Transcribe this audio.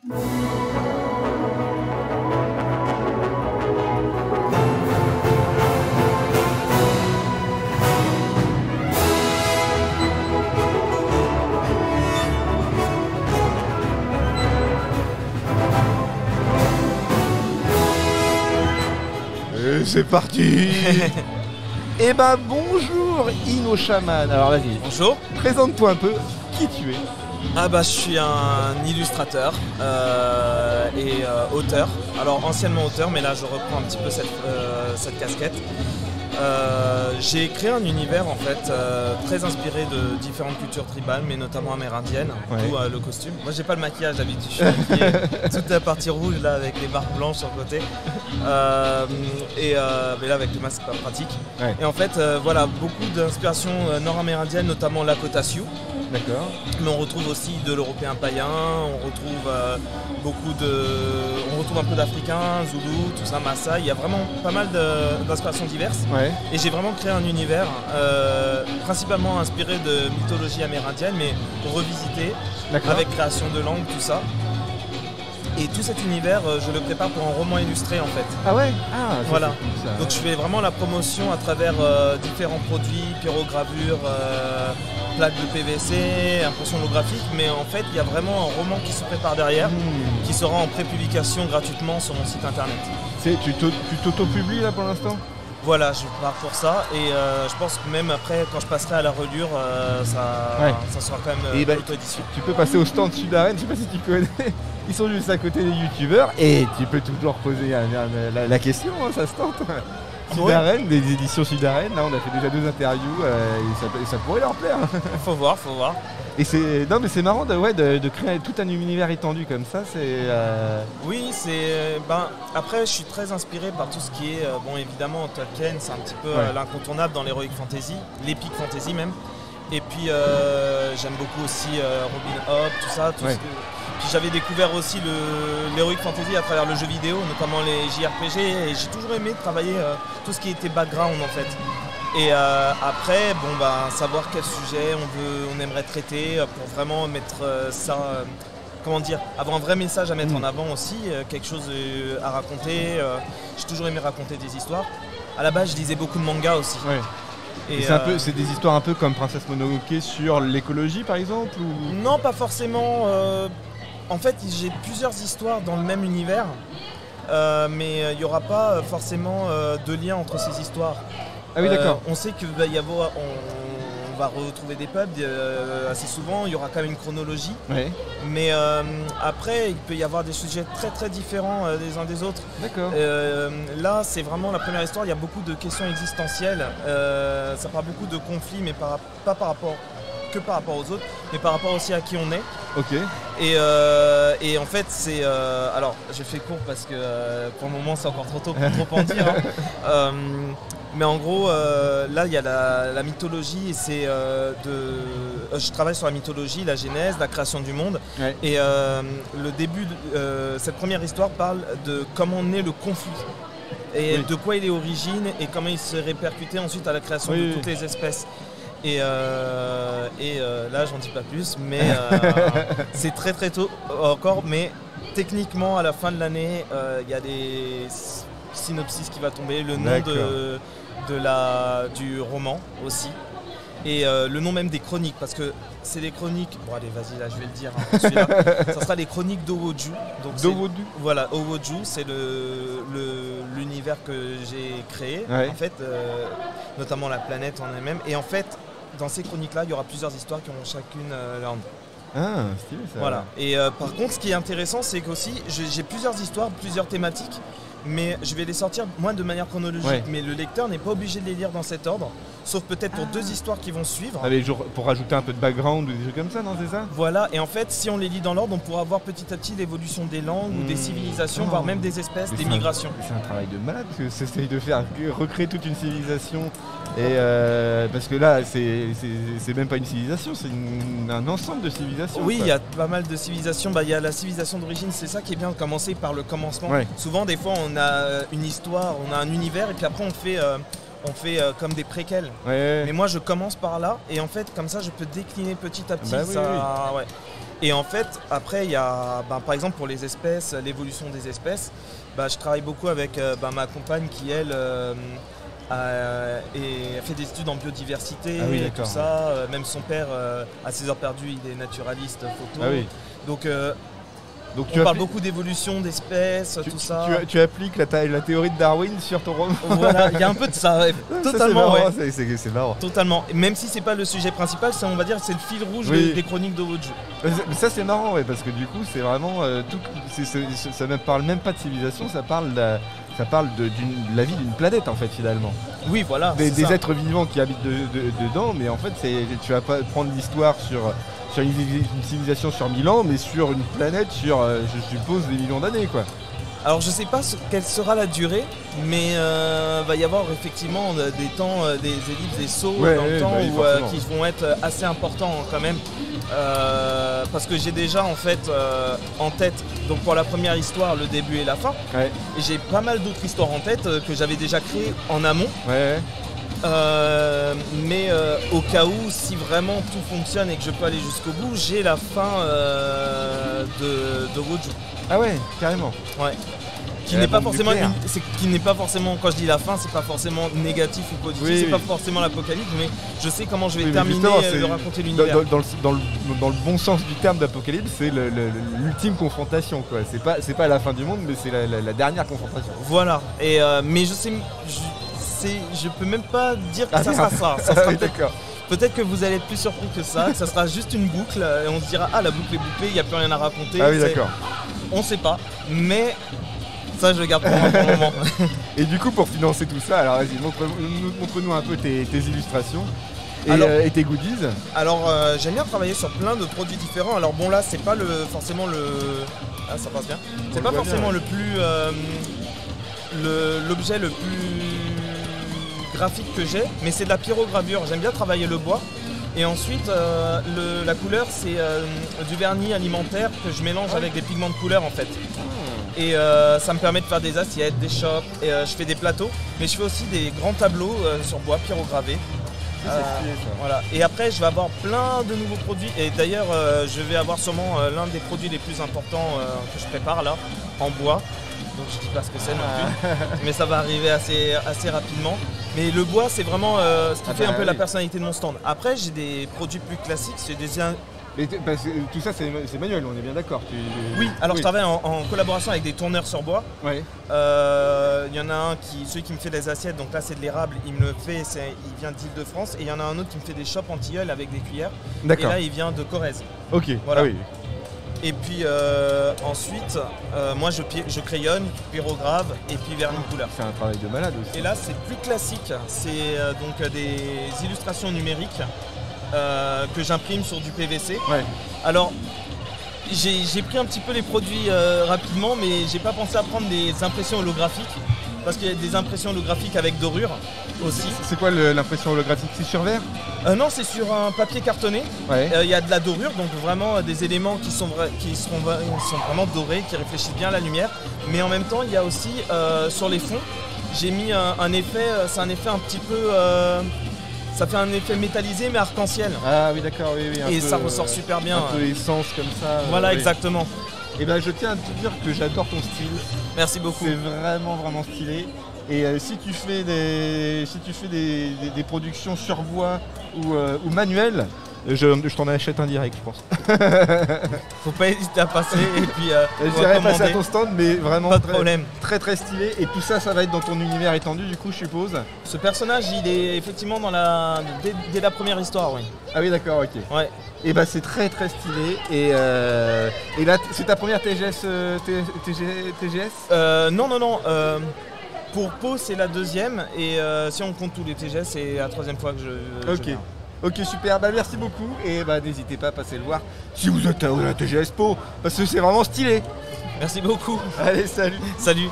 Et c'est parti. Eh ben bonjour Inno Shaman. Alors vas-y. Bonjour. Présente-toi un peu qui tu es. Ah bah je suis un illustrateur et auteur. Alors anciennement auteur, mais là je reprends un petit peu cette casquette. J'ai créé un univers en fait très inspiré de différentes cultures tribales, mais notamment amérindiennes, d'où le costume. Moi j'ai pas le maquillage d'habitude, je suis habillé toute la partie rouge là avec les marques blanches sur le côté. Mais là avec le masque c'est pas pratique. Ouais. Et en fait voilà, beaucoup d'inspiration nord-amérindienne, notamment Lakota Sioux. D'accord. Mais on retrouve aussi de l'européen païen, on retrouve on retrouve un peu d'africain, zoulou, tout ça, Maasai. Il y a vraiment pas mal d'inspirations diverses. Ouais. Et j'ai vraiment créé un univers principalement inspiré de mythologie amérindienne, mais revisité avec création de langue, tout ça. Et tout cet univers, je le prépare pour un roman illustré en fait. Ah ouais. Voilà. Cool, donc je fais vraiment la promotion à travers différents produits, pyrogravures, plaques de PVC, impression holographique, mais en fait il y a vraiment un roman qui se prépare derrière, qui sera en pré-publication gratuitement sur mon site internet. Tu t'auto-publies là pour l'instant ? Voilà, je pars pour ça et je pense que même après, quand je passerai à la reliure, ça sera quand même l'auto-édition. Tu peux passer au stand Sud-Arène, je sais pas si tu connais, ils sont juste à côté des youtubeurs et tu peux toujours poser la question, hein, ça se tente. Sud-Arène, des éditions Sud-Arène, là on a fait déjà 2 interviews et ça pourrait leur plaire. Faut voir. Et c'est marrant de créer tout un univers étendu comme ça, Oui, après je suis très inspiré par tout ce qui est, évidemment Tolkien, c'est un petit peu l'incontournable dans l'heroic fantasy, l'épic fantasy même. Et puis j'aime beaucoup aussi Robin Hood, tout ça. Puis j'avais découvert aussi l'heroic fantasy à travers le jeu vidéo, notamment les JRPG, et j'ai toujours aimé travailler tout ce qui était background en fait. Et après, savoir quel sujet on aimerait traiter pour vraiment mettre avoir un vrai message à mettre en avant aussi, quelque chose à raconter. J'ai toujours aimé raconter des histoires. À la base, je lisais beaucoup de mangas aussi. Ouais. Et c'est des histoires un peu comme Princesse Mononoke sur l'écologie par exemple ou... Non, pas forcément. En fait, j'ai plusieurs histoires dans le même univers, mais il n'y aura pas forcément de lien entre ces histoires. Ah oui, d'accord. On sait qu'il va y avoir, on va retrouver des pubs assez souvent, il y aura quand même une chronologie. Ouais. Mais après, il peut y avoir des sujets très très différents les uns des autres. D'accord. Là, c'est vraiment la première histoire, il y a beaucoup de questions existentielles. Ça parle beaucoup de conflits, mais pas par rapport aux autres, mais par rapport aussi à qui on est. Ok. Et en fait, c'est... alors, je fais court parce que pour le moment, c'est encore trop tôt pour trop en dire. Hein. Mais en gros, là, il y a la mythologie et c'est je travaille sur la mythologie, la genèse, la création du monde. Ouais. Et le début de cette première histoire parle de comment naît le conflit. Et de quoi il est origine et comment il se répercutait ensuite à la création de toutes les espèces. Et là, j'en dis pas plus, mais c'est très très tôt encore. Mais techniquement, à la fin de l'année, il y a des synopsis qui va tomber, le nom du roman aussi, et le nom même des chroniques, parce que c'est des chroniques. Bon, allez, vas-y, là, je vais le dire. Hein, celui-là. Ça sera les chroniques d'Owoju. Voilà, Owoju, c'est l'univers que j'ai créé, en fait, notamment la planète en elle-même. Et en fait, dans ces chroniques-là, il y aura plusieurs histoires qui auront chacune leur nom. Ah, stylé ça. Voilà. Et par contre, ce qui est intéressant, c'est qu'aussi, j'ai plusieurs histoires, plusieurs thématiques, mais je vais les sortir, moi, de manière chronologique. Ouais. Mais le lecteur n'est pas obligé de les lire dans cet ordre, sauf peut-être pour 2 histoires qui vont suivre. Pour rajouter un peu de background ou des trucs comme ça, non, c'est ça ? Voilà, et en fait, si on les lit dans l'ordre, on pourra voir petit à petit l'évolution des langues ou des civilisations, voire même des espèces, des migrations. C'est un travail de malade, parce que c'est de recréer toute une civilisation. Et parce que là, c'est même pas une civilisation, c'est un ensemble de civilisations. Oui, il y a pas mal de civilisations. Il y a la civilisation d'origine, c'est ça qui est bien de commencer par le commencement. Ouais. Souvent, des fois, on a une histoire, on a un univers, et puis après, on fait comme des préquels. Ouais. Mais moi, je commence par là, et en fait, comme ça, je peux décliner petit à petit. Ouais. Et en fait, après, il y a, par exemple, pour les espèces, l'évolution des espèces, je travaille beaucoup avec ma compagne qui, elle, a fait des études en biodiversité et tout ça. Même son père, à ses heures perdues, il est naturaliste photo. Ah oui. Donc on parle beaucoup d'évolution d'espèces, tout ça. Tu appliques la théorie de Darwin sur ton roman. Voilà, il y a un peu de ça, ouais. Totalement. C'est marrant. Totalement. Même si c'est pas le sujet principal, on va dire c'est le fil rouge des chroniques de votre jeu. Mais ça c'est marrant, ouais, parce que du coup c'est vraiment ça ne parle même pas de civilisation, ça parle de la vie d'une planète en fait finalement. Oui, voilà. Des êtres vivants qui habitent dedans, mais en fait tu vas pas prendre l'histoire sur une civilisation sur 1000 ans, mais sur une planète sur, je suppose, des millions d'années, quoi. Alors, je sais pas quelle sera la durée, mais va y avoir effectivement des temps, des ellipses, des sauts dans le temps qui vont être assez importants quand même. Parce que j'ai déjà en fait en tête, donc pour la première histoire, le début et la fin. Ouais. Et j'ai pas mal d'autres histoires en tête que j'avais déjà créées en amont. Ouais. Mais au cas où, si vraiment tout fonctionne et que je peux aller jusqu'au bout, j'ai la fin de Wojo. Ah ouais, carrément. Ouais. Qui n'est pas forcément, quand je dis la fin, c'est pas forcément négatif ou positif, c'est pas forcément l'apocalypse, mais je sais comment je vais terminer de raconter l'univers. Dans le bon sens du terme d'apocalypse, c'est l'ultime confrontation, quoi. C'est pas la fin du monde, mais c'est la dernière confrontation. Voilà. Et mais je sais. Je peux même pas dire que ça sera ça. Ça sera peut-être que vous allez être plus surpris que ça sera juste une boucle et on se dira la boucle est bouclée, il n'y a plus rien à raconter. Ah oui, d'accord. On sait pas, mais ça je le garde pour moi pour le moment. Et du coup, pour financer tout ça, alors vas-y, montre-nous un peu tes illustrations et tes goodies. Alors j'aime bien travailler sur plein de produits différents. Alors bon là c'est pas forcément le... Ah ça passe bien. C'est pas forcément le plus... l'objet le plus graphique que j'ai, mais c'est de la pyrogravure. J'aime bien travailler le bois. Et ensuite, la couleur, c'est du vernis alimentaire que je mélange avec des pigments de couleur en fait. Et ça me permet de faire des assiettes, des chopes, et je fais des plateaux, mais je fais aussi des grands tableaux sur bois pyrogravés. Voilà. Et après, je vais avoir plein de nouveaux produits. Et d'ailleurs, je vais avoir sûrement l'un des produits les plus importants que je prépare là, en bois. Donc je dis pas ce que c'est non plus, mais ça va arriver assez rapidement. Mais le bois, c'est vraiment ce qui fait un peu la personnalité de mon stand. Après, j'ai des produits plus classiques, c'est des... Mais tout ça, c'est manuel, on est bien d'accord. Oui, alors je travaille en collaboration avec des tourneurs sur bois. Ouais. Il y en a un celui qui me fait des assiettes, donc là c'est de l'érable, il me le fait, il vient d'Île-de-France. Et il y en a un autre qui me fait des chopes en tilleul avec des cuillères. D'accord. Et là, il vient de Corrèze. Ok, voilà. Ah oui. Et puis ensuite, moi je crayonne, pyrograve et puis vernis couleur. C'est un travail de malade aussi. Et là c'est plus classique, c'est donc des illustrations numériques que j'imprime sur du PVC. Ouais. Alors j'ai pris un petit peu les produits rapidement, mais j'ai pas pensé à prendre des impressions holographiques. Parce qu'il y a des impressions holographiques avec dorure aussi. C'est quoi l'impression holographique? C'est sur verre? Non, c'est sur un papier cartonné. Ouais. Il y a de la dorure, donc vraiment des éléments qui sont vraiment dorés, qui réfléchissent bien à la lumière. Mais en même temps, il y a aussi sur les fonds, j'ai mis un effet, c'est un effet un petit peu... ça fait un effet métallisé mais arc-en-ciel. Ah oui, d'accord, oui. Et ça ressort super bien. Un peu essence comme ça. Voilà, oui. Exactement. Et ben je tiens à te dire que j'adore ton style. Merci beaucoup. C'est vraiment stylé. Et si tu fais des productions sur bois ou manuelles, je t'en achète un direct, je pense. Faut pas hésiter à passer et puis j'irai passer à ton stand, mais vraiment pas de problème. Très stylé. Et tout ça va être dans ton univers étendu, du coup, je suppose. Ce personnage, il est effectivement dès la première histoire, oui. Ah oui, d'accord, ok. Ouais. Et bah c'est très stylé. Et là, c'est ta première TGS Non. Pour Pau, c'est la deuxième. Et si on compte tous les TGS, c'est la troisième fois que je viens. Ok, super, merci beaucoup. Et n'hésitez pas à passer le voir si vous êtes à la TGS Pau, parce que c'est vraiment stylé. Merci beaucoup. Allez, salut. Salut.